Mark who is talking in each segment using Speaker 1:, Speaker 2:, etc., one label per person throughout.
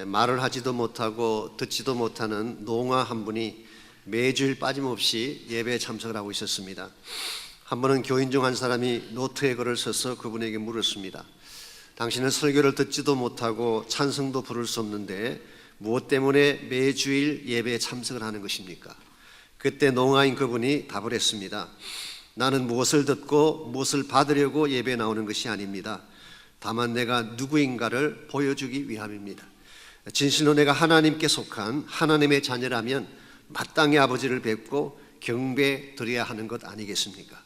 Speaker 1: 말을 하지도 못하고 듣지도 못하는 농아 한 분이 매주일 빠짐없이 예배에 참석을 하고 있었습니다. 한 번은 교인 중 한 사람이 노트에 글을 써서 그분에게 물었습니다. 당신은 설교를 듣지도 못하고 찬송도 부를 수 없는데 무엇 때문에 매주일 예배에 참석을 하는 것입니까? 그때 농아인 그분이 답을 했습니다. 나는 무엇을 듣고 무엇을 받으려고 예배에 나오는 것이 아닙니다. 다만 내가 누구인가를 보여주기 위함입니다. 진실로 내가 하나님께 속한 하나님의 자녀라면 마땅히 아버지를 뵙고 경배 드려야 하는 것 아니겠습니까?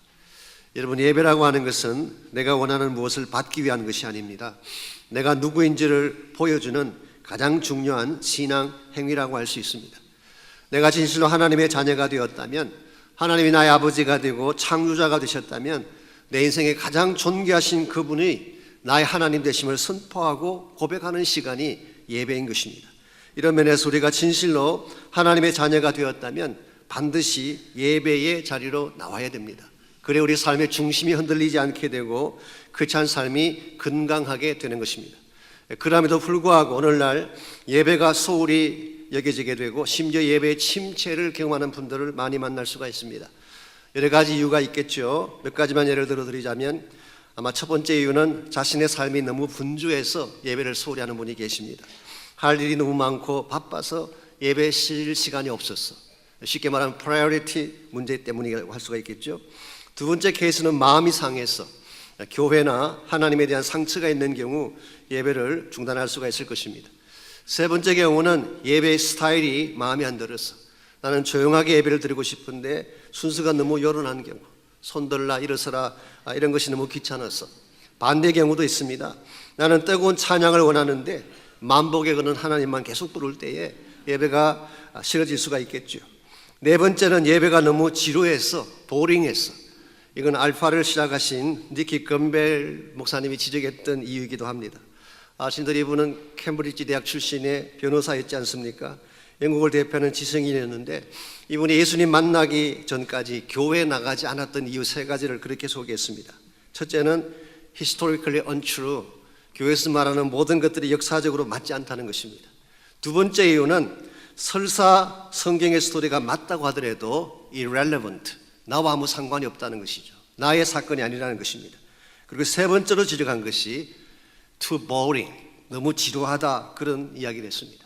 Speaker 1: 여러분, 예배라고 하는 것은 내가 원하는 무엇을 받기 위한 것이 아닙니다. 내가 누구인지를 보여주는 가장 중요한 신앙 행위라고 할 수 있습니다. 내가 진실로 하나님의 자녀가 되었다면, 하나님이 나의 아버지가 되고 창조자가 되셨다면 내 인생에 가장 존귀하신 그분이 나의 하나님 되심을 선포하고 고백하는 시간이 예배인 것입니다. 이런 면에서 우리가 진실로 하나님의 자녀가 되었다면 반드시 예배의 자리로 나와야 됩니다. 그래 우리 삶의 중심이 흔들리지 않게 되고 그 찬 삶이 건강하게 되는 것입니다. 그럼에도 불구하고 오늘날 예배가 소홀히 여겨지게 되고 심지어 예배의 침체를 경험하는 분들을 많이 만날 수가 있습니다. 여러 가지 이유가 있겠죠. 몇 가지만 예를 들어 드리자면 아마 첫 번째 이유는 자신의 삶이 너무 분주해서 예배를 소홀히 하는 분이 계십니다. 할 일이 너무 많고 바빠서 예배에 쉴 시간이 없었어. 쉽게 말하면 프라이어리티 문제 때문이라고 할 수가 있겠죠. 두 번째 케이스는 마음이 상해서 교회나 하나님에 대한 상처가 있는 경우 예배를 중단할 수가 있을 것입니다. 세 번째 경우는 예배의 스타일이 마음에 안 들어서 나는 조용하게 예배를 드리고 싶은데 순서가 너무 요란한 경우, 손들라 일어서라 이런 것이 너무 귀찮아서. 반대 경우도 있습니다. 나는 뜨거운 찬양을 원하는데 만복에 거는 하나님만 계속 부를 때에 예배가 싫어질 수가 있겠죠. 네 번째는 예배가 너무 지루해서, 보링해서. 이건 알파를 시작하신 니키 건벨 목사님이 지적했던 이유이기도 합니다. 아신들 이분은 캠브리지 대학 출신의 변호사였지 않습니까? 영국을 대표하는 지성인이었는데 이분이 예수님 만나기 전까지 교회에 나가지 않았던 이유 세 가지를 그렇게 소개했습니다. 첫째는 historically untrue, 교회에서 말하는 모든 것들이 역사적으로 맞지 않다는 것입니다. 두 번째 이유는 설사 성경의 스토리가 맞다고 하더라도 irrelevant, 나와 아무 상관이 없다는 것이죠. 나의 사건이 아니라는 것입니다. 그리고 세 번째로 지적한 것이 too boring, 너무 지루하다, 그런 이야기를 했습니다.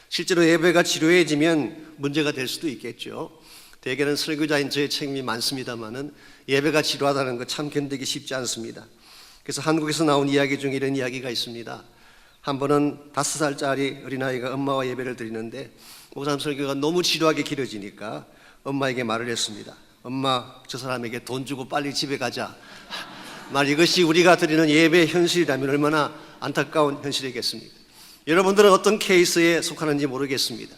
Speaker 1: 실제로 예배가 지루해지면 문제가 될 수도 있겠죠. 대개는 설교자인 저의 책임이 많습니다만은 예배가 지루하다는 거 참 견디기 쉽지 않습니다. 그래서 한국에서 나온 이야기 중에 이런 이야기가 있습니다. 한 번은 5살짜리 어린아이가 엄마와 예배를 드리는데 목사님 설교가 너무 지루하게 길어지니까 엄마에게 말을 했습니다. 엄마, 저 사람에게 돈 주고 빨리 집에 가자. 이것이 우리가 드리는 예배의 현실이라면 얼마나 안타까운 현실이겠습니까? 여러분들은 어떤 케이스에 속하는지 모르겠습니다.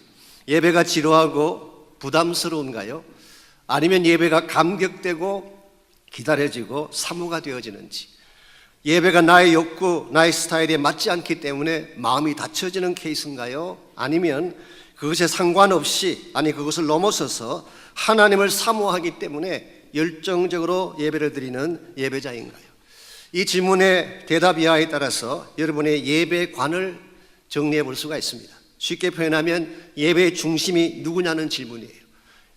Speaker 1: 예배가 지루하고 부담스러운가요? 아니면 예배가 감격되고 기다려지고 사모가 되어지는지. 예배가 나의 욕구, 나의 스타일에 맞지 않기 때문에 마음이 닫혀지는 케이스인가요? 아니면 그것에 상관없이, 그것을 넘어서서 하나님을 사모하기 때문에 열정적으로 예배를 드리는 예배자인가요? 이 질문의 대답 이하에 따라서 여러분의 예배관을 정리해 볼 수가 있습니다. 쉽게 표현하면 예배의 중심이 누구냐는 질문이에요.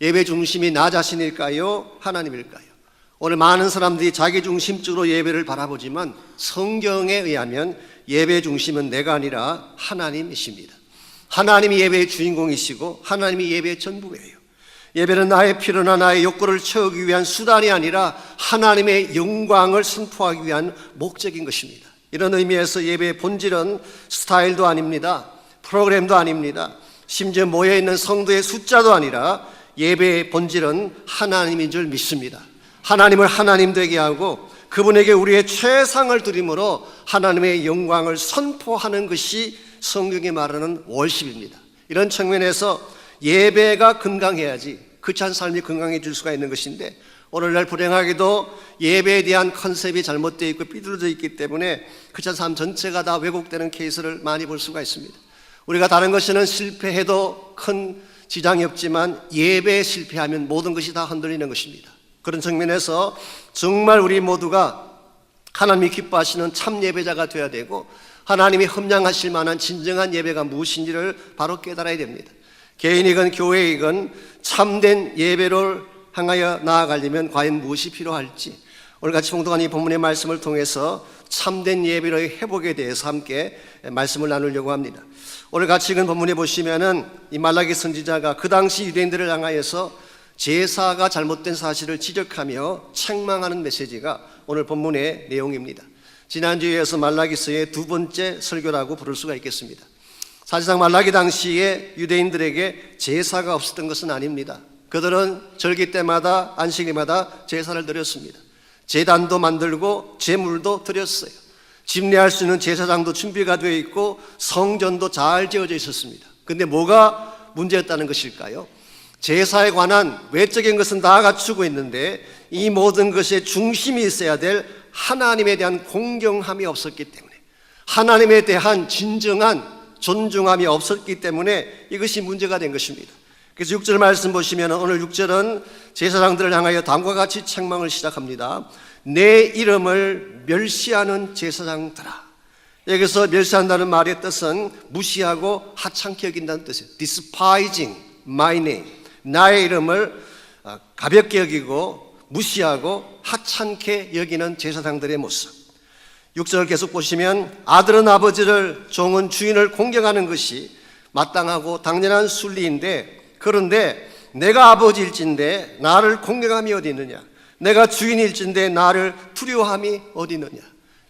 Speaker 1: 예배 중심이 나 자신일까요? 하나님일까요? 오늘 많은 사람들이 자기 중심적으로 예배를 바라보지만 성경에 의하면 예배의 중심은 내가 아니라 하나님이십니다. 하나님이 예배의 주인공이시고 하나님이 예배의 전부예요. 예배는 나의 필요나 나의 욕구를 채우기 위한 수단이 아니라 하나님의 영광을 선포하기 위한 목적인 것입니다. 이런 의미에서 예배의 본질은 스타일도 아닙니다. 프로그램도 아닙니다. 심지어 모여있는 성도의 숫자도 아니라 예배의 본질은 하나님인 줄 믿습니다. 하나님을 하나님 되게 하고 그분에게 우리의 최상을 드림으로 하나님의 영광을 선포하는 것이 성경이 말하는 월십입니다. 이런 측면에서 예배가 건강해야지 그 찬 삶이 건강해질 수가 있는 것인데 오늘날 불행하게도 예배에 대한 컨셉이 잘못되어 있고 삐뚤어져 있기 때문에 그 찬 삶 전체가 다 왜곡되는 케이스를 많이 볼 수가 있습니다. 우리가 다른 것에는 실패해도 큰 지장이 없지만 예배에 실패하면 모든 것이 다 흔들리는 것입니다. 그런 측면에서 정말 우리 모두가 하나님이 기뻐하시는 참 예배자가 되어야 되고 하나님이 흠양하실 만한 진정한 예배가 무엇인지를 바로 깨달아야 됩니다. 개인이건 교회이건 참된 예배를 향하여 나아가려면 과연 무엇이 필요할지, 오늘 같이 봉독한 이 본문의 말씀을 통해서 참된 예배의 회복에 대해서 함께 말씀을 나누려고 합니다. 오늘 같이 읽은 본문에 보시면은 이 말라기 선지자가 그 당시 유대인들을 향하여서 제사가 잘못된 사실을 지적하며 책망하는 메시지가 오늘 본문의 내용입니다. 지난주에 이어서 말라기서의 두 번째 설교라고 부를 수가 있겠습니다. 사실상 말라기 당시에 유대인들에게 제사가 없었던 것은 아닙니다. 그들은 절기 때마다 안식일마다 제사를 드렸습니다. 제단도 만들고 제물도 드렸어요. 집례할 수 있는 제사장도 준비가 되어 있고 성전도 잘 지어져 있었습니다. 그런데 뭐가 문제였다는 것일까요? 제사에 관한 외적인 것은 다 갖추고 있는데 이 모든 것의 중심이 있어야 될 하나님에 대한 공경함이 없었기 때문에, 하나님에 대한 진정한 존중함이 없었기 때문에 이것이 문제가 된 것입니다. 그래서 6절 말씀 보시면 오늘 6절은 제사장들을 향하여 다음과 같이 책망을 시작합니다. 내 이름을 멸시하는 제사장들아. 여기서 멸시한다는 말의 뜻은 무시하고 하찮게 여긴다는 뜻이에요. Despising my name. 나의 이름을 가볍게 여기고 무시하고 하찮게 여기는 제사장들의 모습. 6절 계속 보시면 아들은 아버지를, 종은 주인을 공경하는 것이 마땅하고 당연한 순리인데, 그런데 내가 아버지일진데 나를 공경함이 어디 있느냐? 내가 주인일진데 나를 두려워함이 어디 있느냐?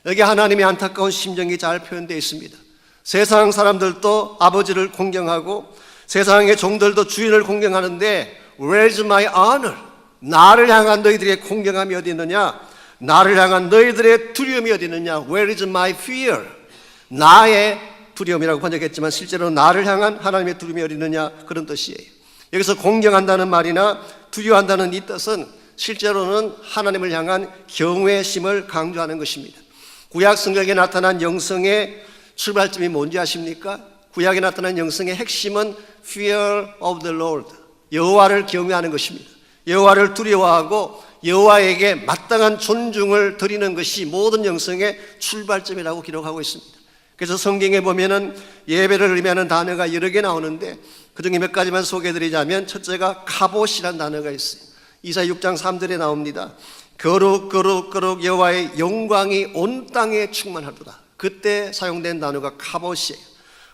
Speaker 1: 여기 하나님의 안타까운 심정이 잘 표현되어 있습니다. 세상 사람들도 아버지를 공경하고 세상의 종들도 주인을 공경하는데 Where's my honor? 나를 향한 너희들의 공경함이 어디 있느냐? 나를 향한 너희들의 두려움이 어디 있느냐? Where is my fear? 나의 두려움이라고 번역했지만 실제로 나를 향한 하나님의 두려움이 어디 있느냐, 그런 뜻이에요. 여기서 공경한다는 말이나 두려워한다는 이 뜻은 실제로는 하나님을 향한 경외심을 강조하는 것입니다. 구약 성경에 나타난 영성의 출발점이 뭔지 아십니까? 구약에 나타난 영성의 핵심은 Fear of the Lord, 여호와를 경외하는 것입니다. 여호와를 두려워하고 여호와에게 마땅한 존중을 드리는 것이 모든 영성의 출발점이라고 기록하고 있습니다. 그래서 성경에 보면은 예배를 의미하는 단어가 여러 개 나오는데 그중에 몇 가지만 소개해드리자면, 첫째가 카봇이라는 단어가 있어요. 이사야 6장 3절에 나옵니다. 거룩 거룩 거룩 여호와의 영광이 온 땅에 충만하도다. 그때 사용된 단어가 카봇이에요.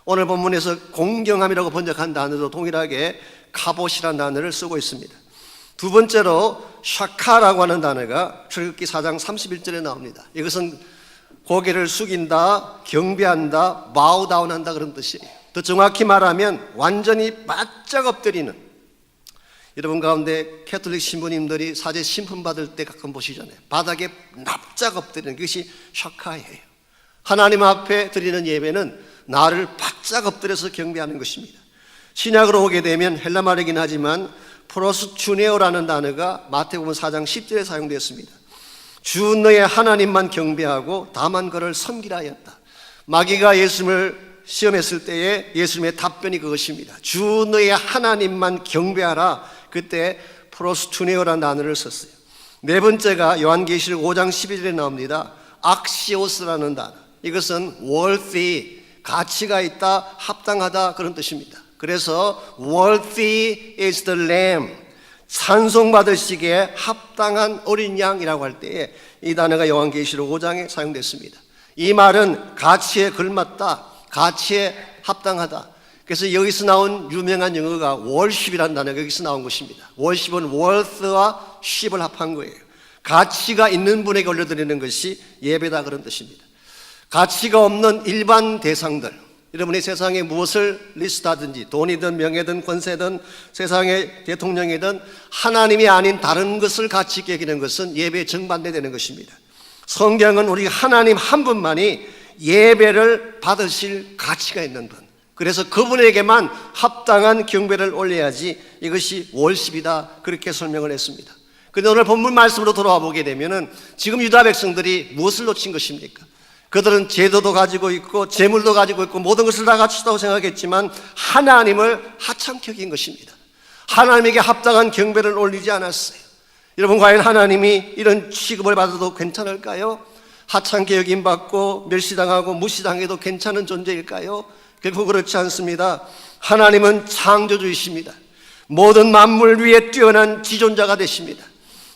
Speaker 1: 오늘 본문에서 공경함이라고 번역한 단어도 동일하게 카봇이라는 단어를 쓰고 있습니다. 두 번째로 샤카라고 하는 단어가 출애굽기 4장 31절에 나옵니다. 이것은 고개를 숙인다, 경배한다, 바우다운한다, 그런 뜻이에요. 더 정확히 말하면 완전히 바짝 엎드리는, 여러분 가운데 캐톨릭 신부님들이 사제 신품 받을 때 가끔 보시잖아요. 바닥에 납작 엎드리는 것이 샤카예요. 하나님 앞에 드리는 예배는 나를 바짝 엎드려서 경배하는 것입니다. 신약으로 오게 되면 헬라 말이긴 하지만 프로스추네오라는 단어가 마태복음 4장 10절에 사용되었습니다. 주 너의 하나님만 경배하고 다만 그를 섬기라 하였다. 마귀가 예수님을 시험했을 때에 예수님의 답변이 그것입니다. 주 너의 하나님만 경배하라. 그때 프로스투네오라는 단어를 썼어요. 네 번째가 요한계시록 5장 12절에 나옵니다. 악시오스라는 단어. 이것은 worthy, 가치가 있다, 합당하다, 그런 뜻입니다. 그래서 worthy is the lamb, 찬송받으시기에 합당한 어린 양이라고 할 때에 이 단어가 요한계시록 5장에 사용됐습니다. 이 말은 가치에 걸맞다, 가치에 합당하다. 그래서 여기서 나온 유명한 영어가 worship이라는 단어가 여기서 나온 것입니다. worship은 worth와 ship을 합한 거예요. 가치가 있는 분에게 올려드리는 것이 예배다, 그런 뜻입니다. 가치가 없는 일반 대상들, 여러분이 세상에 무엇을 리스트하든지 돈이든 명예든 권세든 세상의 대통령이든 하나님이 아닌 다른 것을 가치 있게 여기는 것은 예배에 정반대되는 것입니다. 성경은 우리 하나님 한 분만이 예배를 받으실 가치가 있는 분, 그래서 그분에게만 합당한 경배를 올려야지 이것이 월십이다, 그렇게 설명을 했습니다. 그런데 오늘 본문 말씀으로 돌아와 보게 되면은 지금 유다 백성들이 무엇을 놓친 것입니까? 그들은 제도도 가지고 있고 재물도 가지고 있고 모든 것을 다 갖추다고 생각했지만 하나님을 하찮게 여긴 것입니다. 하나님에게 합당한 경배를 올리지 않았어요. 여러분, 과연 하나님이 이런 취급을 받아도 괜찮을까요? 하찮게 여김받고 멸시당하고 무시당해도 괜찮은 존재일까요? 결코 그렇지 않습니다. 하나님은 창조주이십니다. 모든 만물 위에 뛰어난 지존자가 되십니다.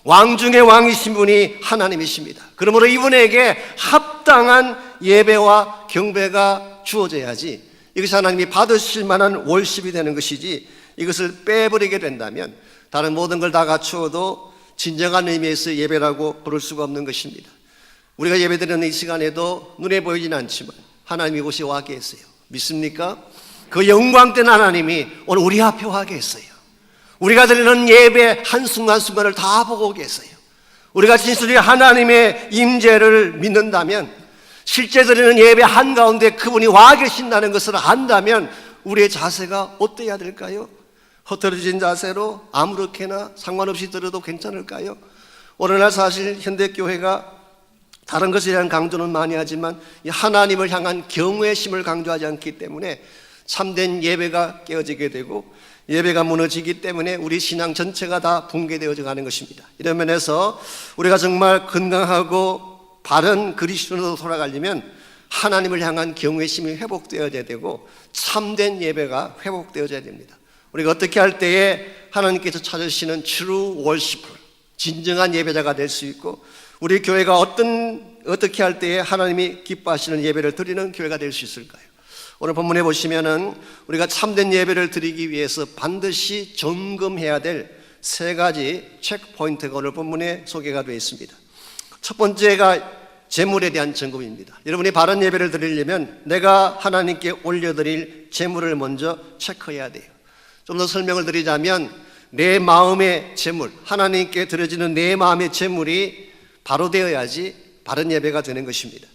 Speaker 1: 왕 중의 왕이신 분이 하나님이십니다. 그러므로 이분에게 합당한 예배와 경배가 주어져야지, 이것이 하나님이 받으실 만한 월십이 되는 것이지, 이것을 빼버리게 된다면 다른 모든 걸 다 갖추어도 진정한 의미에서 예배라고 부를 수가 없는 것입니다. 우리가 예배드리는 이 시간에도 눈에 보이진 않지만 하나님이 이곳에 와 계세요. 믿습니까? 그 영광된 하나님이 오늘 우리 앞에 와 계세요. 우리가 드리는 예배 한순간순간을 다 보고 계세요. 우리가 진실히 하나님의 임재를 믿는다면, 실제 드리는 예배 한가운데 그분이 와 계신다는 것을 안다면 우리의 자세가 어때야 될까요? 흐트러진 자세로 아무렇게나 상관없이 들어도 괜찮을까요? 오늘날 사실 현대교회가 다른 것에 대한 강조는 많이 하지만 이 하나님을 향한 경외심을 강조하지 않기 때문에 참된 예배가 깨어지게 되고, 예배가 무너지기 때문에 우리 신앙 전체가 다 붕괴되어 가는 것입니다. 이런 면에서 우리가 정말 건강하고 바른 그리스도로 돌아가려면 하나님을 향한 경외심이 회복되어야 되고 참된 예배가 회복되어야 됩니다. 우리가 어떻게 할 때에 하나님께서 찾으시는 true worshiper, 진정한 예배자가 될 수 있고, 우리 교회가 어떻게 할 때에 하나님이 기뻐하시는 예배를 드리는 교회가 될 수 있을까요? 오늘 본문에 보시면은 우리가 참된 예배를 드리기 위해서 반드시 점검해야 될 세 가지 체크포인트가 오늘 본문에 소개가 되어 있습니다. 첫 번째가 제물에 대한 점검입니다. 여러분이 바른 예배를 드리려면 내가 하나님께 올려드릴 제물을 먼저 체크해야 돼요. 좀 더 설명을 드리자면 내 마음의 제물, 하나님께 드려지는 내 마음의 제물이 바로 되어야지 바른 예배가 되는 것입니다.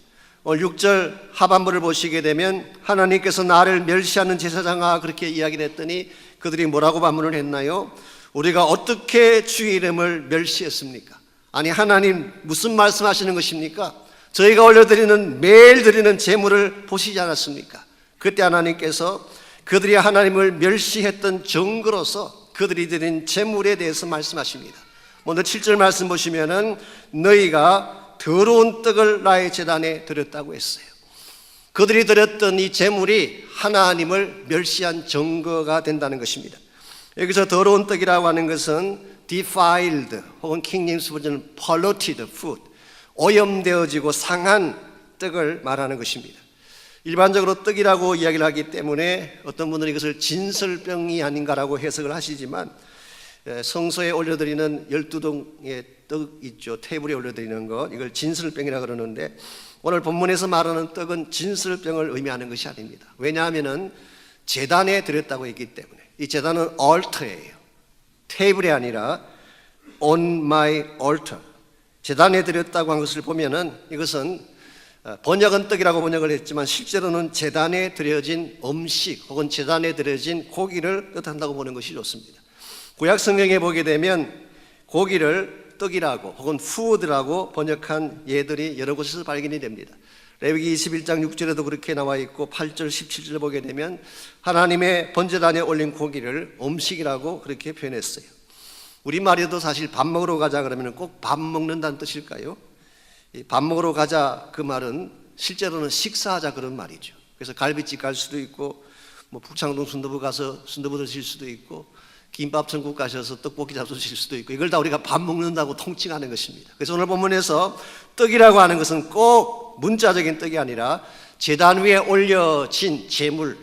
Speaker 1: 오늘 6절 하반부를 보시게 되면 하나님께서 나를 멸시하는 제사장아, 그렇게 이야기를 했더니 그들이 뭐라고 반문을 했나요? 우리가 어떻게 주의 이름을 멸시했습니까? 아니, 하나님 무슨 말씀하시는 것입니까? 저희가 올려드리는, 매일 드리는 제물을 보시지 않았습니까? 그때 하나님께서 그들이 하나님을 멸시했던 증거로서 그들이 드린 제물에 대해서 말씀하십니다. 먼저 7절 말씀 보시면은 너희가 더러운 떡을 나의 제단에 드렸다고 했어요. 그들이 드렸던 이 제물이 하나님을 멸시한 증거가 된다는 것입니다. 여기서 더러운 떡이라고 하는 것은 defiled 혹은 킹제임스 버전은 polluted food, 오염되어지고 상한 떡을 말하는 것입니다. 일반적으로 떡이라고 이야기를 하기 때문에 어떤 분들은 이것을 진설병이 아닌가라고 해석을 하시지만, 성소에 올려드리는 12동의 떡 있죠, 테이블에 올려드리는 것, 이걸 진설병이라고 그러는데 오늘 본문에서 말하는 떡은 진설병을 의미하는 것이 아닙니다. 왜냐하면 제단에 드렸다고 했기 때문에. 이 제단은 altar예요. 테이블이 아니라 on my altar, 제단에 드렸다고 한 것을 보면은 이것은 번역은 떡이라고 번역을 했지만 실제로는 제단에 드려진 음식 혹은 제단에 드려진 고기를 뜻한다고 보는 것이 좋습니다. 구약 성경에 보게 되면 고기를 떡이라고 혹은 푸드라고 번역한 예들이 여러 곳에서 발견이 됩니다. 레위기 21장 6절에도 그렇게 나와 있고 8절 17절 보게 되면 하나님의 번제단에 올린 고기를 음식이라고 그렇게 표현했어요. 우리말에도 사실 밥 먹으러 가자 그러면 꼭 밥 먹는다는 뜻일까요? 밥 먹으러 가자 그 말은 실제로는 식사하자 그런 말이죠. 그래서 갈비집 갈 수도 있고, 뭐 북창동 순두부 가서 순두부 드실 수도 있고, 김밥 천국 가셔서 떡볶이 잡수실 수도 있고, 이걸 다 우리가 밥 먹는다고 통칭하는 것입니다. 그래서 오늘 본문에서 떡이라고 하는 것은 꼭 문자적인 떡이 아니라 제단 위에 올려진 제물,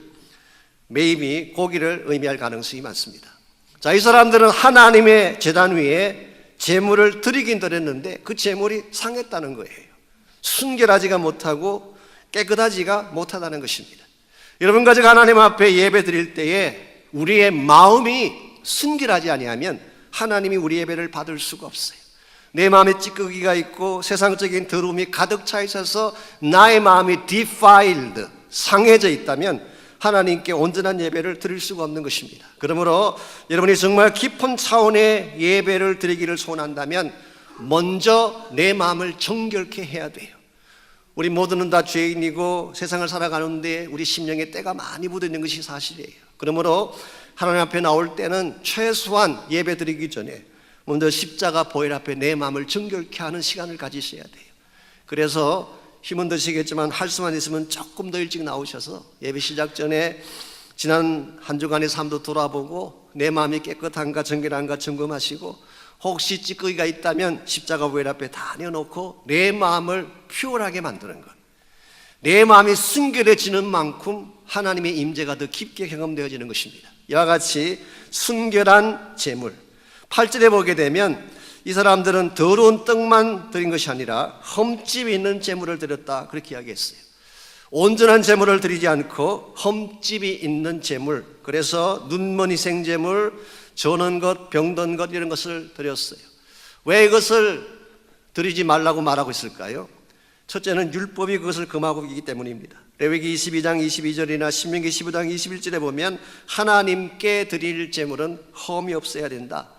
Speaker 1: 매입이 고기를 의미할 가능성이 많습니다. 자, 이 사람들은 하나님의 제단 위에 제물을 드리긴 드렸는데 그 제물이 상했다는 거예요. 순결하지가 못하고 깨끗하지가 못하다는 것입니다. 여러분과 제가 하나님 앞에 예배 드릴 때에 우리의 마음이 순결하지 아니하면 하나님이 우리 예배를 받을 수가 없어요. 내 마음에 찌꺼기가 있고 세상적인 더러움이 가득 차 있어서 나의 마음이 defiled, 상해져 있다면 하나님께 온전한 예배를 드릴 수가 없는 것입니다. 그러므로 여러분이 정말 깊은 차원의 예배를 드리기를 소원한다면 먼저 내 마음을 정결케 해야 돼요. 우리 모두는 다 죄인이고 세상을 살아가는데 우리 심령에 때가 많이 묻어있는 것이 사실이에요. 그러므로 하나님 앞에 나올 때는 최소한 예배 드리기 전에 먼저 십자가 보혈 앞에 내 마음을 정결케 하는 시간을 가지셔야 돼요. 그래서 힘은 드시겠지만 할 수만 있으면 조금 더 일찍 나오셔서 예배 시작 전에 지난 한 주간의 삶도 돌아보고 내 마음이 깨끗한가 정결한가 점검하시고 혹시 찌꺼기가 있다면 십자가 보혈 앞에 다 내어놓고 내 마음을 퓨어하게 만드는 것, 내 마음이 순결해지는 만큼 하나님의 임재가 더 깊게 경험되어지는 것입니다. 이와 같이 순결한 제물, 8절에 보게 되면 이 사람들은 더러운 떡만 드린 것이 아니라 흠집이 있는 제물을 드렸다, 그렇게 이야기했어요. 온전한 제물을 드리지 않고 흠집이 있는 제물, 그래서 눈먼이 생제물, 저는 것, 병든 것 이런 것을 드렸어요. 왜 이것을 드리지 말라고 말하고 있을까요? 첫째는 율법이 그것을 금하고 있기 때문입니다. 레위기 22장 22절이나 신명기 15장 21절에 보면 하나님께 드릴 제물은 흠이 없어야 된다.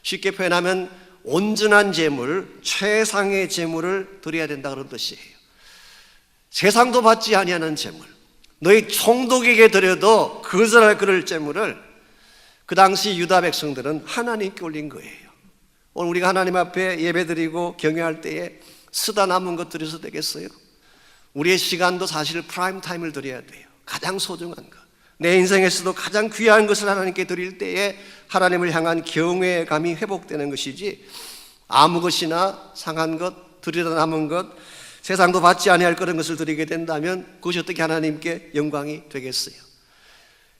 Speaker 1: 쉽게 표현하면 온전한 제물, 최상의 제물을 드려야 된다, 그런 뜻이에요. 세상도 받지 아니하는 제물, 너희 총독에게 드려도 거절할 그럴 제물을 그 당시 유다 백성들은 하나님께 올린 거예요. 오늘 우리가 하나님 앞에 예배드리고 경외할 때에 쓰다 남은 것 드려서 되겠어요? 우리의 시간도 사실 프라임 타임을 드려야 돼요. 가장 소중한 것, 내 인생에서도 가장 귀한 것을 하나님께 드릴 때에 하나님을 향한 경외감이 회복되는 것이지, 아무 것이나 상한 것, 드리다 남은 것, 세상도 받지 아니할 그런 것을 드리게 된다면 그것이 어떻게 하나님께 영광이 되겠어요?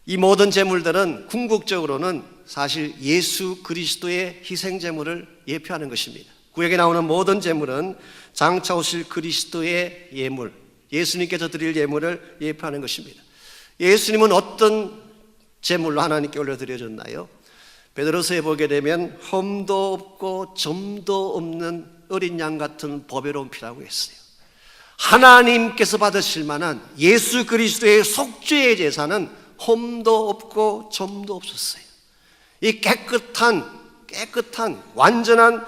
Speaker 1: 이 모든 제물들은 궁극적으로는 사실 예수 그리스도의 희생 제물을 예표하는 것입니다. 구약에 나오는 모든 제물은 장차 오실 그리스도의 예물, 예수님께서 드릴 예물을 예표하는 것입니다. 예수님은 어떤 제물로 하나님께 올려드려졌나요? 베드로서에 보게 되면 흠도 없고 점도 없는 어린 양 같은 보배로운 피라고 했어요. 하나님께서 받으실 만한 예수 그리스도의 속죄의 제사는 흠도 없고 점도 없었어요. 이 깨끗한 완전한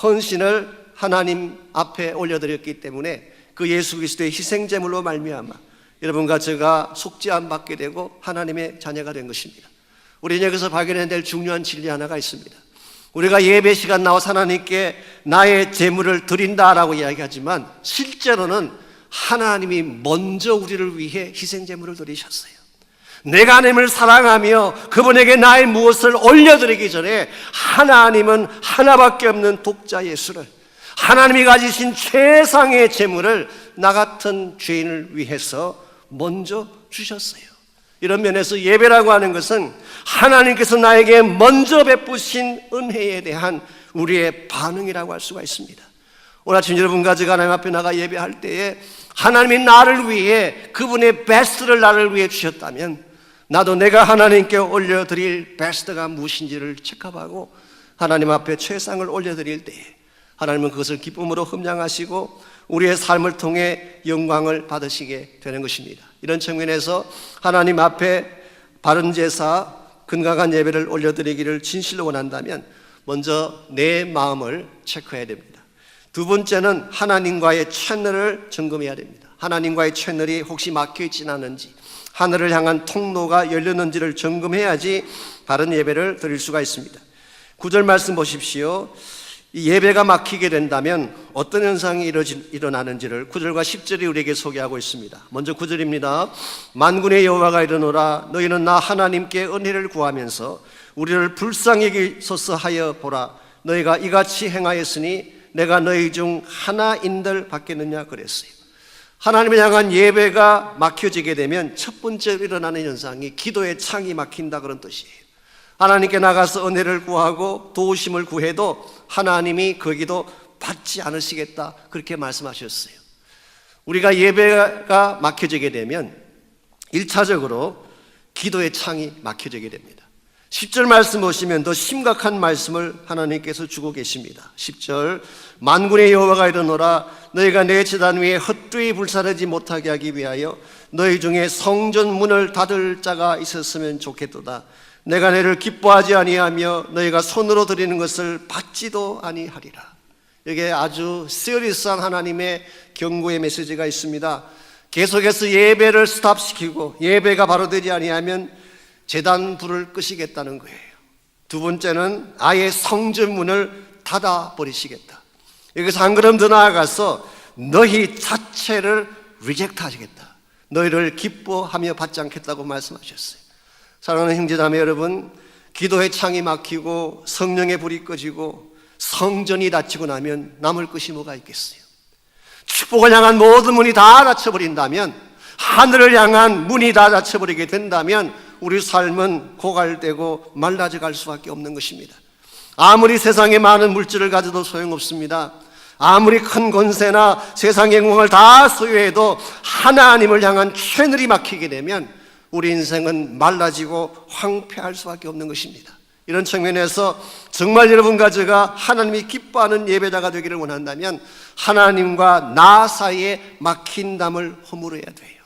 Speaker 1: 헌신을 하나님 앞에 올려드렸기 때문에 그 예수 그리스도의 희생제물로 말미암아 여러분과 제가 속죄함 받게 되고 하나님의 자녀가 된 것입니다. 우리는 여기서 발견해야 될 중요한 진리 하나가 있습니다. 우리가 예배 시간 나와서 하나님께 나의 제물을 드린다라고 이야기하지만 실제로는 하나님이 먼저 우리를 위해 희생제물을 드리셨어요. 내가 하나님을 사랑하며 그분에게 나의 무엇을 올려드리기 전에 하나님은 하나밖에 없는 독자 예수를, 하나님이 가지신 최상의 제물을 나 같은 죄인을 위해서 먼저 주셨어요. 이런 면에서 예배라고 하는 것은 하나님께서 나에게 먼저 베푸신 은혜에 대한 우리의 반응이라고 할 수가 있습니다. 오늘 아침 여러분과 제가 하나님 앞에 나가 예배할 때에 하나님이 나를 위해 그분의 베스트를 나를 위해 주셨다면 나도 내가 하나님께 올려드릴 베스트가 무엇인지를 체크하고 하나님 앞에 최상을 올려드릴 때에 하나님은 그것을 기쁨으로 흠양하시고 우리의 삶을 통해 영광을 받으시게 되는 것입니다. 이런 측면에서 하나님 앞에 바른 제사, 건강한 예배를 올려드리기를 진실로 원한다면 먼저 내 마음을 체크해야 됩니다. 두 번째는 하나님과의 채널을 점검해야 됩니다. 하나님과의 채널이 혹시 막혀있지는 않은지, 하늘을 향한 통로가 열렸는지를 점검해야지 바른 예배를 드릴 수가 있습니다. 9절 말씀 보십시오. 이 예배가 막히게 된다면 어떤 현상이 일어나는지를 9절과 10절이 우리에게 소개하고 있습니다. 먼저 9절입니다. 만군의 여호와가 이르노라, 너희는 나 하나님께 은혜를 구하면서 우리를 불쌍히 여기소서 하여 보라. 너희가 이같이 행하였으니 내가 너희 중 하나인들 받겠느냐 그랬어요. 하나님을 향한 예배가 막혀지게 되면 첫 번째로 일어나는 현상이 기도의 창이 막힌다, 그런 뜻이에요. 하나님께 나가서 은혜를 구하고 도우심을 구해도 하나님이 그 기도 받지 않으시겠다, 그렇게 말씀하셨어요. 우리가 예배가 막혀지게 되면 1차적으로 기도의 창이 막혀지게 됩니다. 10절 말씀 보시면 더 심각한 말씀을 하나님께서 주고 계십니다. 10절, 만군의 여호와가 이르노라, 너희가 내 제단 위에 헛되이 불사르지 못하게 하기 위하여 너희 중에 성전 문을 닫을 자가 있었으면 좋겠도다. 내가 너희를 기뻐하지 아니하며 너희가 손으로 드리는 것을 받지도 아니하리라. 여기에 아주 시리어스한 하나님의 경고의 메시지가 있습니다. 계속해서 예배를 스탑시키고 예배가 바로 되지 아니하면 제단 불을 끄시겠다는 거예요. 두 번째는 아예 성전 문을 닫아 버리시겠다. 여기서 한 걸음 더 나아가서 너희 자체를 리젝트 하시겠다. 너희를 기뻐하며 받지 않겠다고 말씀하셨어요. 사랑하는 형제자매 여러분, 기도의 창이 막히고 성령의 불이 꺼지고 성전이 닫히고 나면 남을 것이 뭐가 있겠어요? 축복을 향한 모든 문이 다 닫혀버린다면, 하늘을 향한 문이 다 닫혀버리게 된다면 우리 삶은 고갈되고 말라져 갈 수밖에 없는 것입니다. 아무리 세상에 많은 물질을 가져도 소용없습니다. 아무리 큰 권세나 세상의 영광을 다 소유해도 하나님을 향한 채널이 막히게 되면 우리 인생은 말라지고 황폐할 수밖에 없는 것입니다. 이런 측면에서 정말 여러분과 제가 하나님이 기뻐하는 예배자가 되기를 원한다면 하나님과 나 사이에 막힌 담을 허물어야 돼요.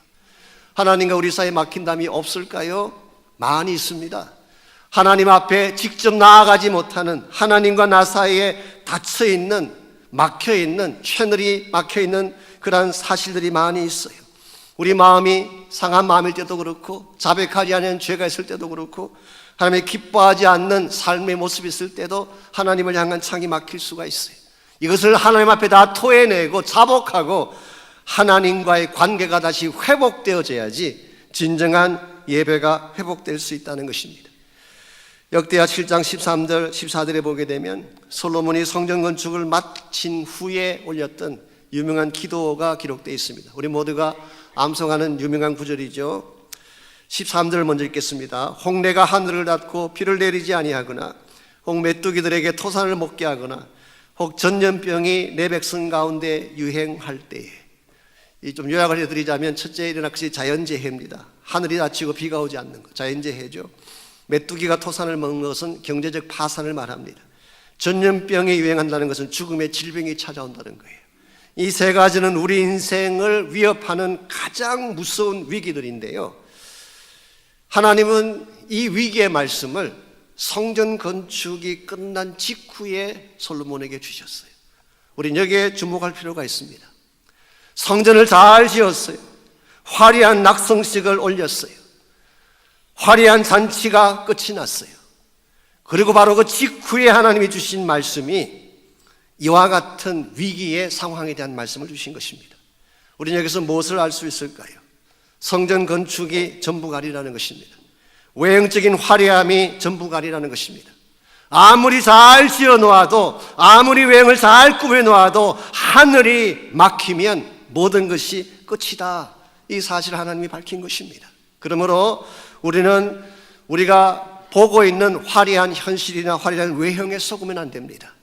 Speaker 1: 하나님과 우리 사이에 막힌 담이 없을까요? 많이 있습니다. 하나님 앞에 직접 나아가지 못하는, 하나님과 나 사이에 닫혀있는, 막혀있는, 채널이 막혀있는 그러한 사실들이 많이 있어요. 우리 마음이 상한 마음일 때도 그렇고, 자백하지 않은 죄가 있을 때도 그렇고, 하나님이 기뻐하지 않는 삶의 모습이 있을 때도 하나님을 향한 창이 막힐 수가 있어요. 이것을 하나님 앞에 다 토해내고 자복하고 하나님과의 관계가 다시 회복되어져야지 진정한 예배가 회복될 수 있다는 것입니다. 역대하 7장 13절 14절에 보게 되면 솔로몬이 성전 건축을 마친 후에 올렸던 유명한 기도가 기록되어 있습니다. 우리 모두가 암송하는 유명한 구절이죠. 13절을 먼저 읽겠습니다. 혹 내가 하늘을 닫고 비를 내리지 아니하거나, 혹 메뚜기들에게 토산을 먹게 하거나, 혹 전염병이 내 백성 가운데 유행할 때에. 좀 요약을 해드리자면 첫째 일어나 것이 자연재해입니다. 하늘이 닫히고 비가 오지 않는 것, 자연재해죠. 메뚜기가 토산을 먹는 것은 경제적 파산을 말합니다. 전염병이 유행한다는 것은 죽음의 질병이 찾아온다는 거예요. 이 세 가지는 우리 인생을 위협하는 가장 무서운 위기들인데요, 하나님은 이 위기의 말씀을 성전 건축이 끝난 직후에 솔로몬에게 주셨어요. 우린 여기에 주목할 필요가 있습니다. 성전을 잘 지었어요. 화려한 낙성식을 올렸어요. 화려한 잔치가 끝이 났어요. 그리고 바로 그 직후에 하나님이 주신 말씀이 이와 같은 위기의 상황에 대한 말씀을 주신 것입니다. 우리는 여기서 무엇을 알 수 있을까요? 성전 건축이 전부가리라는 것입니다. 외형적인 화려함이 전부가리라는 것입니다. 아무리 잘 지어놓아도, 아무리 외형을 잘 꾸며놓아도 하늘이 막히면 모든 것이 끝이다. 이 사실을 하나님이 밝힌 것입니다. 그러므로 우리는 우리가 보고 있는 화려한 현실이나 화려한 외형에 속으면 안 됩니다.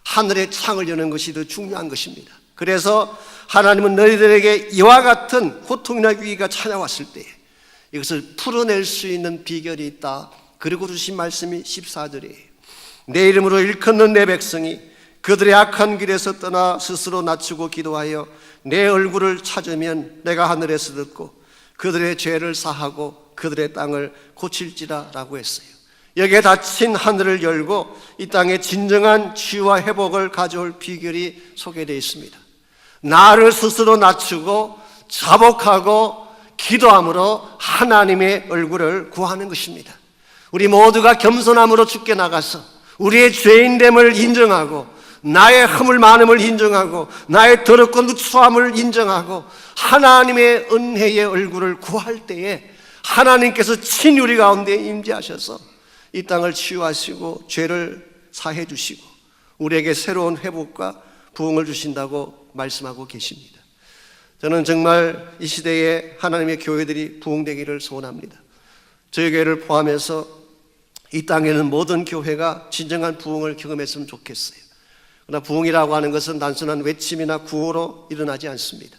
Speaker 1: 하늘의 창을 여는 것이 더 중요한 것입니다. 그래서 하나님은 너희들에게 이와 같은 고통이나 위기가 찾아왔을 때 이것을 풀어낼 수 있는 비결이 있다. 그리고 주신 말씀이 14절이에요. 내 이름으로 일컫는 내 백성이 그들의 악한 길에서 떠나 스스로 낮추고 기도하여 내 얼굴을 찾으면 내가 하늘에서 듣고 그들의 죄를 사하고 그들의 땅을 고칠지라 라고 했어요. 여기에 닫힌 하늘을 열고 이 땅에 진정한 치유와 회복을 가져올 비결이 소개되어 있습니다. 나를 스스로 낮추고 자복하고 기도함으로 하나님의 얼굴을 구하는 것입니다. 우리 모두가 겸손함으로 주께 나가서 우리의 죄인됨을 인정하고 나의 허물 많음을 인정하고 나의 더럽고 누추함을 인정하고 하나님의 은혜의 얼굴을 구할 때에 하나님께서 친히 우리 가운데 임재하셔서 이 땅을 치유하시고 죄를 사해 주시고 우리에게 새로운 회복과 부흥을 주신다고 말씀하고 계십니다. 저는 정말 이 시대에 하나님의 교회들이 부흥되기를 소원합니다. 저희 교회를 포함해서 이 땅에는 모든 교회가 진정한 부흥을 경험했으면 좋겠어요. 그러나 부흥이라고 하는 것은 단순한 외침이나 구호로 일어나지 않습니다.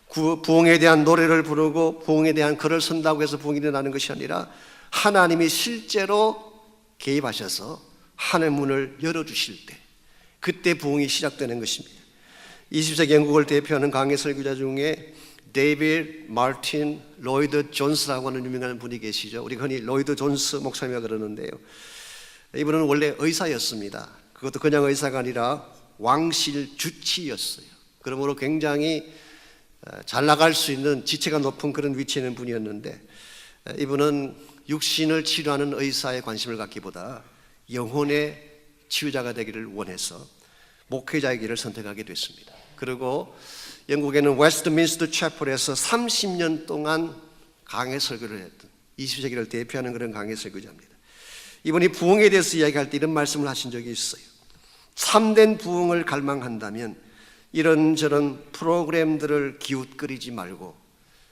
Speaker 1: 부흥에 대한 노래를 부르고 부흥에 대한 글을 쓴다고 해서 부흥이 일어나는 것이 아니라 하나님이 실제로 개입하셔서 하늘 문을 열어주실 때 그때 부흥이 시작되는 것입니다. 20세기 영국을 대표하는 강해 설교자 중에 데이비드 마틴 로이드 존스라고 하는 유명한 분이 계시죠. 우리 흔히 로이드 존스 목사님이라고 그러는데요, 이분은 원래 의사였습니다. 그것도 그냥 의사가 아니라 왕실 주치였어요. 그러므로 굉장히 잘 나갈 수 있는 지체가 높은 그런 위치에 있는 분이었는데, 이분은 육신을 치료하는 의사에 관심을 갖기보다 영혼의 치유자가 되기를 원해서 목회자의 길을 선택하게 됐습니다. 그리고 영국에는 웨스트민스터 채플에서 30년 동안 강해 설교를 했던 20세기를 대표하는 그런 강해 설교자입니다. 이분이 부흥에 대해서 이야기할 때 이런 말씀을 하신 적이 있어요. 참된 부흥을 갈망한다면 이런저런 프로그램들을 기웃거리지 말고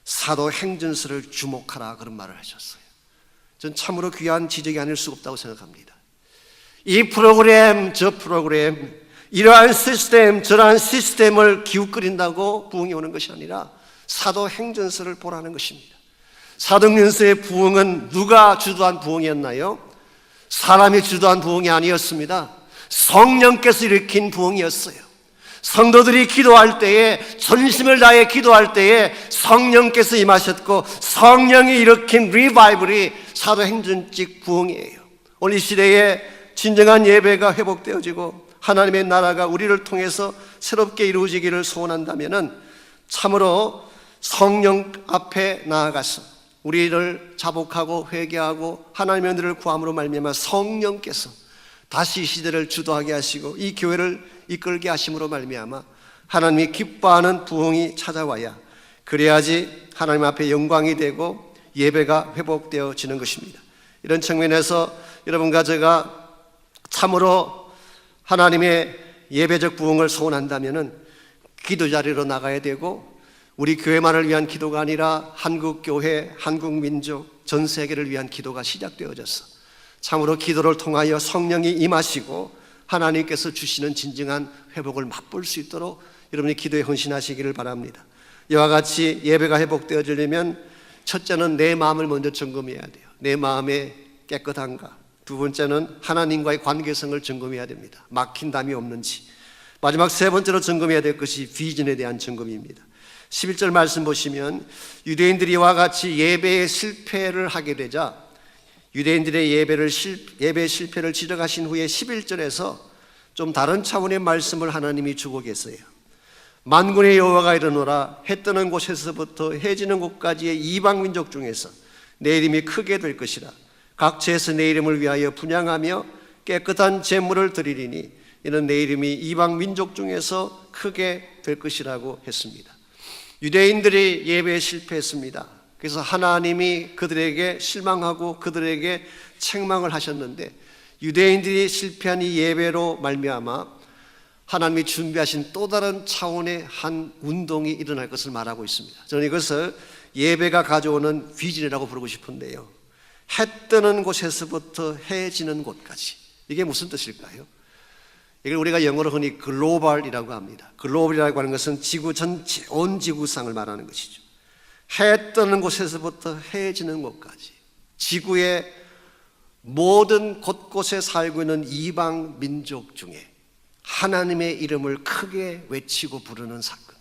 Speaker 1: 사도행전서를 주목하라, 그런 말을 하셨어요. 전 참으로 귀한 지적이 아닐 수가 없다고 생각합니다. 이 프로그램 저 프로그램, 이러한 시스템 저러한 시스템을 기웃거린다고 부흥이 오는 것이 아니라 사도행전서를 보라는 것입니다. 사도행전서의 부흥은 누가 주도한 부흥이었나요? 사람이 주도한 부흥이 아니었습니다. 성령께서 일으킨 부흥이었어요. 성도들이 기도할 때에, 전심을 다해 기도할 때에 성령께서 임하셨고 성령이 일으킨 리바이벌이 사도행전적 부흥이에요. 오늘 이 시대에 진정한 예배가 회복되어지고 하나님의 나라가 우리를 통해서 새롭게 이루어지기를 소원한다면 참으로 성령 앞에 나아가서 우리를 자복하고 회개하고 하나님의 은혜를 구함으로 말미암아 성령께서 다시 이 시대를 주도하게 하시고 이 교회를 이끌게 하심으로 말미암아 하나님이 기뻐하는 부흥이 찾아와야, 그래야지 하나님 앞에 영광이 되고 예배가 회복되어지는 것입니다. 이런 측면에서 여러분과 제가 참으로 하나님의 예배적 부흥을 소원한다면 기도 자리로 나가야 되고, 우리 교회만을 위한 기도가 아니라 한국교회, 한국민족, 전 세계를 위한 기도가 시작되어져서 참으로 기도를 통하여 성령이 임하시고 하나님께서 주시는 진정한 회복을 맛볼 수 있도록 여러분이 기도에 헌신하시기를 바랍니다. 이와 같이 예배가 회복되어지려면 첫째는 내 마음을 먼저 점검해야 돼요. 내 마음의 깨끗한가. 두 번째는 하나님과의 관계성을 점검해야 됩니다. 막힌 담이 없는지. 마지막 세 번째로 점검해야 될 것이 비전에 대한 점검입니다. 11절 말씀 보시면 유대인들이 이와 같이 예배에 실패를 하게 되자 유대인들의 예배 실패를 지적하신 후에 11절에서 좀 다른 차원의 말씀을 하나님이 주고 계세요. 만군의 여호와가 이르노라, 해 뜨는 곳에서부터 해 지는 곳까지의 이방 민족 중에서 내 이름이 크게 될 것이라. 각처에서 내 이름을 위하여 분향하며 깨끗한 제물을 드리리니 이는 내 이름이 이방 민족 중에서 크게 될 것이라고 했습니다. 유대인들이 예배에 실패했습니다. 그래서 하나님이 그들에게 실망하고 그들에게 책망을 하셨는데, 유대인들이 실패한 이 예배로 말미암아 하나님이 준비하신 또 다른 차원의 한 운동이 일어날 것을 말하고 있습니다. 저는 이것을 예배가 가져오는 비전이라고 부르고 싶은데요, 해 뜨는 곳에서부터 해 지는 곳까지, 이게 무슨 뜻일까요? 이걸 우리가 영어로 흔히 글로벌이라고 합니다. 글로벌이라고 하는 것은 지구 전체, 온 지구상을 말하는 것이죠. 해 뜨는 곳에서부터 해 지는 곳까지 지구의 모든 곳곳에 살고 있는 이방 민족 중에 하나님의 이름을 크게 외치고 부르는 사건.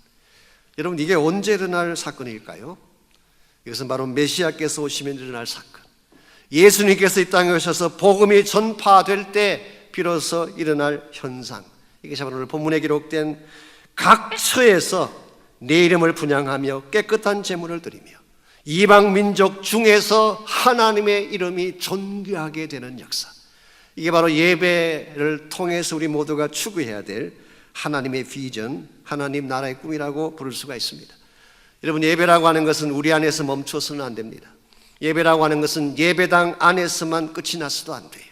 Speaker 1: 여러분, 이게 언제 일어날 사건일까요? 이것은 바로 메시아께서 오시면 일어날 사건. 예수님께서 이 땅에 오셔서 복음이 전파될 때 비로소 일어날 현상. 이게 바로 오늘 본문에 기록된 각처에서 내 이름을 분향하며 깨끗한 제물을 드리며 이방 민족 중에서 하나님의 이름이 존귀하게 되는 역사. 이게 바로 예배를 통해서 우리 모두가 추구해야 될 하나님의 비전, 하나님 나라의 꿈이라고 부를 수가 있습니다. 여러분, 예배라고 하는 것은 우리 안에서 멈춰서는 안 됩니다. 예배라고 하는 것은 예배당 안에서만 끝이 나서도 안 돼요.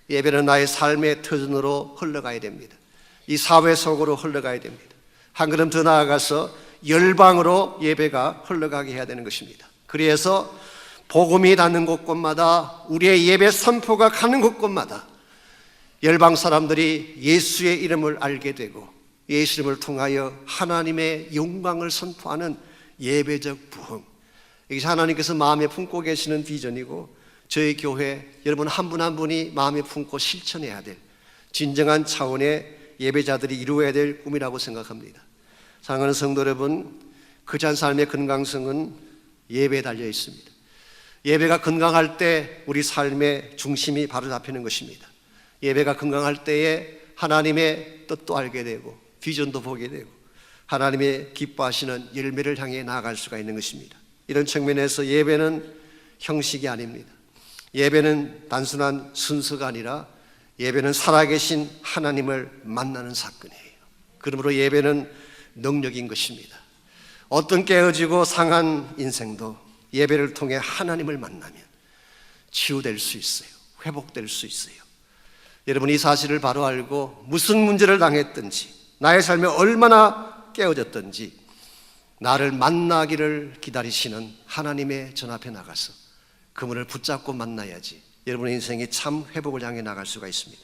Speaker 1: 예배는 나의 삶의 터전으로 흘러가야 됩니다. 이 사회 속으로 흘러가야 됩니다. 한 걸음 더 나아가서 열방으로 예배가 흘러가게 해야 되는 것입니다. 그래서 복음이 닿는 곳곳마다, 우리의 예배 선포가 가는 곳곳마다 열방 사람들이 예수의 이름을 알게 되고 예수 이름을 통하여 하나님의 영광을 선포하는 예배적 부흥. 이것이 하나님께서 마음에 품고 계시는 비전이고, 저희 교회 여러분 한 분 한 분이 마음에 품고 실천해야 될 진정한 차원의 예배자들이 이루어야 될 꿈이라고 생각합니다. 사랑하는 성도 여러분, 거룩한 삶의 건강성은 예배에 달려 있습니다. 예배가 건강할 때 우리 삶의 중심이 바로 잡히는 것입니다. 예배가 건강할 때에 하나님의 뜻도 알게 되고 비전도 보게 되고 하나님의 기뻐하시는 열매를 향해 나아갈 수가 있는 것입니다. 이런 측면에서 예배는 형식이 아닙니다. 예배는 단순한 순서가 아니라 예배는 살아계신 하나님을 만나는 사건이에요. 그러므로 예배는 능력인 것입니다. 어떤 깨어지고 상한 인생도 예배를 통해 하나님을 만나면 치유될 수 있어요. 회복될 수 있어요. 여러분, 이 사실을 바로 알고 무슨 문제를 당했든지, 나의 삶에 얼마나 깨어졌든지 나를 만나기를 기다리시는 하나님의 전 앞에 나가서 그분을 붙잡고 만나야지 여러분의 인생이 참 회복을 향해 나갈 수가 있습니다.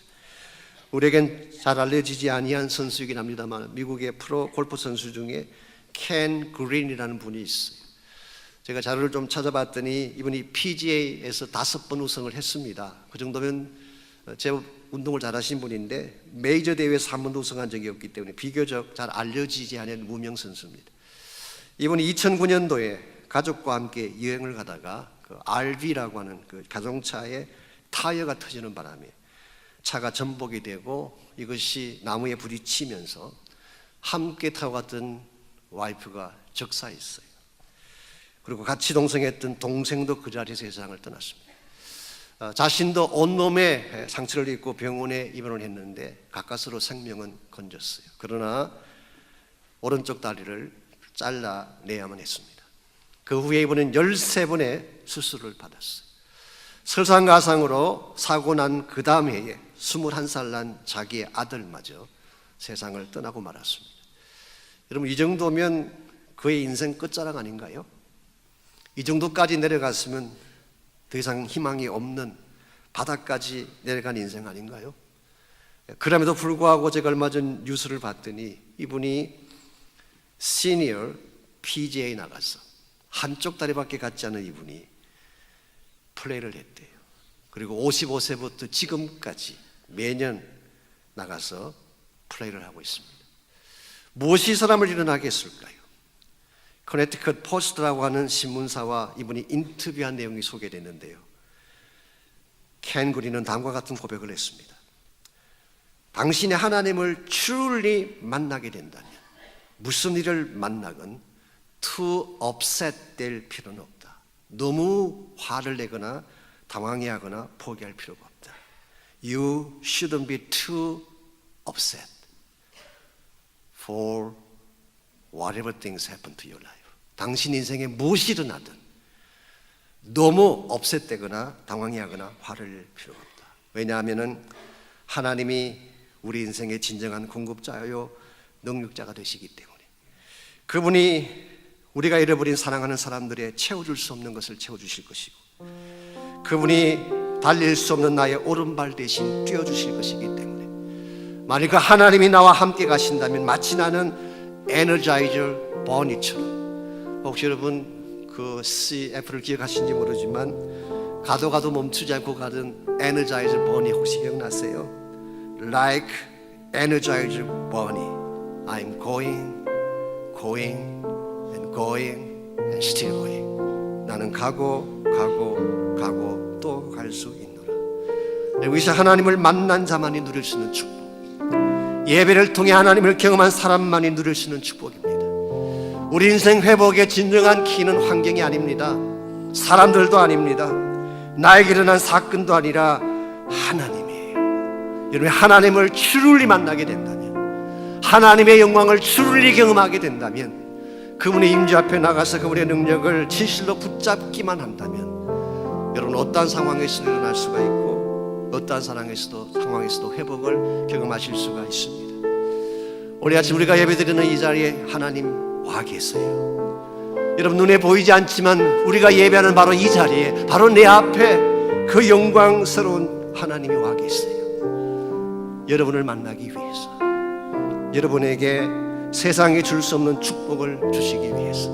Speaker 1: 우리에겐 잘 알려지지 아니한 선수이긴 합니다만 미국의 프로 골프 선수 중에 켄 그린이라는 분이 있어요. 제가 자료를 좀 찾아봤더니 이분이 PGA에서 5번 우승을 했습니다. 그 정도면 제법 운동을 잘하신 분인데 메이저 대회에서 한 번도 우승한 적이 없기 때문에 비교적 잘 알려지지 않은 무명 선수입니다. 이분이 2009년도에 가족과 함께 여행을 가다가 그 RV라고 하는 그 자동차에 타이어가 터지는 바람에 차가 전복이 되고 이것이 나무에 부딪히면서 함께 타고 갔던 와이프가 적사했어요. 그리고 같이 동성했던 동생도 그 자리에서 세상을 떠났습니다. 자신도 온몸에 상처를 입고 병원에 입원을 했는데 가까스로 생명은 건졌어요. 그러나 오른쪽 다리를 잘라내야만 했습니다. 그 후에 이분은 13번의 수술을 받았어요. 설상가상으로 사고 난 그 다음 해에 21살 난 자기의 아들마저 세상을 떠나고 말았습니다. 여러분, 이 정도면 그의 인생 끝자락 아닌가요? 이 정도까지 내려갔으면 더 이상 희망이 없는 바닥까지 내려간 인생 아닌가요? 그럼에도 불구하고 제가 얼마 전 뉴스를 봤더니 이분이 시니어 PGA 나가서 한쪽 다리밖에 갖지 않은 이분이 플레이를 했대요. 그리고 55세부터 지금까지 매년 나가서 플레이를 하고 있습니다. 무엇이 사람을 일어나게 했을까요? 커네티컷 포스트라고 하는 신문사와 이분이 인터뷰한 내용이 소개됐는데요. 켄 그린은 다음과 같은 고백을 했습니다. 당신이 하나님을 truly 만나게 된다면 무슨 일을 만나건 too upset 될 필요는 없다. 너무 화를 내거나 당황해하거나 포기할 필요가 없다. You shouldn't be too upset for whatever things happen to your life. 당신 인생에 무엇이 일어나든 너무 업셋되거나 당황해하거나 화를 낼 필요가 없다. 왜냐하면 하나님이 우리 인생의 진정한 공급자요 능력자가 되시기 때문에 그분이 우리가 잃어버린 사랑하는 사람들의 채워줄 수 없는 것을 채워주실 것이고 그분이 달릴 수 없는 나의 오른발 대신 뛰어주실 것이기 때문에 만일 그 하나님이 나와 함께 가신다면 마치 나는 에너자이저 버니처럼 혹시 여러분 그 CF를 기억하시는지 모르지만 가도 멈추지 않고 가던 에너자이저 버니 혹시 기억나세요? Like Energizer Bunny, I'm going and going and still going. 나는 가고 또 갈 수 있노라. 여기서 하나님을 만난 자만이 누릴 수 있는 축복, 예배를 통해 하나님을 경험한 사람만이 누릴 수 있는 축복입니다. 우리 인생 회복의 진정한 키는 환경이 아닙니다. 사람들도 아닙니다. 나에게 일어난 사건도 아니라 하나님이에요. 여러분, 하나님을 truly 만나게 된다면, 하나님의 영광을 truly 경험하게 된다면, 그분의 임재 앞에 나가서 그분의 능력을 진실로 붙잡기만 한다면 여러분 어떠한 상황에서도 일어날 수가 있고 어떠한 상황에서도 회복을 경험하실 수가 있습니다. 오늘 아침 우리가 예배드리는 이 자리에 하나님 와 계세요. 여러분 눈에 보이지 않지만 우리가 예배하는 바로 이 자리에 바로 내 앞에 그 영광스러운 하나님이 와 계세요. 여러분을 만나기 위해서, 여러분에게 세상에 줄 수 없는 축복을 주시기 위해서,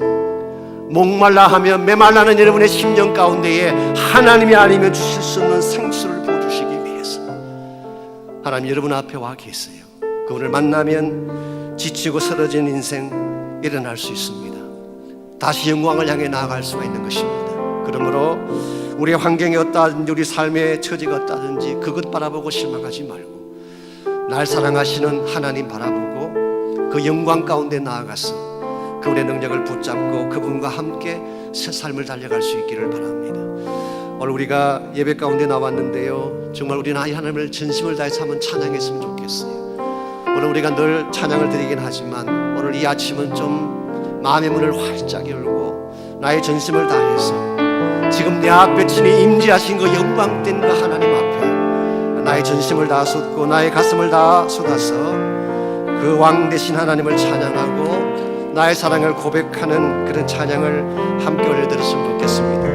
Speaker 1: 목말라 하며 메말라는 여러분의 심령 가운데에 하나님이 아니면 주실 수 없는 생수를 부어주시기 위해서 하나님 여러분 앞에 와 계세요. 그분을 만나면 지치고 쓰러진 인생 일어날 수 있습니다. 다시 영광을 향해 나아갈 수가 있는 것입니다. 그러므로 우리의 환경이 어떠하든지 우리 삶의 처지가 어떠하든지 그것 바라보고 실망하지 말고 날 사랑하시는 하나님 바라보고 그 영광 가운데 나아가서 그분의 능력을 붙잡고 그분과 함께 새 삶을 달려갈 수 있기를 바랍니다. 오늘 우리가 예배 가운데 나왔는데요, 정말 우리는 하나님을 전심을 다해서 한번 찬양했으면 좋겠어요. 오늘 우리가 늘 찬양을 드리긴 하지만 오늘 이 아침은 좀 마음의 문을 활짝 열고 나의 전심을 다해서 지금 내 앞에 친히 임재하신 그 영광된 그 하나님 앞에 나의 전심을 다 쏟고 나의 가슴을 다 쏟아서 그 왕 되신 하나님을 찬양하고 나의 사랑을 고백하는 그런 찬양을 함께 올려드렸으면 좋겠습니다.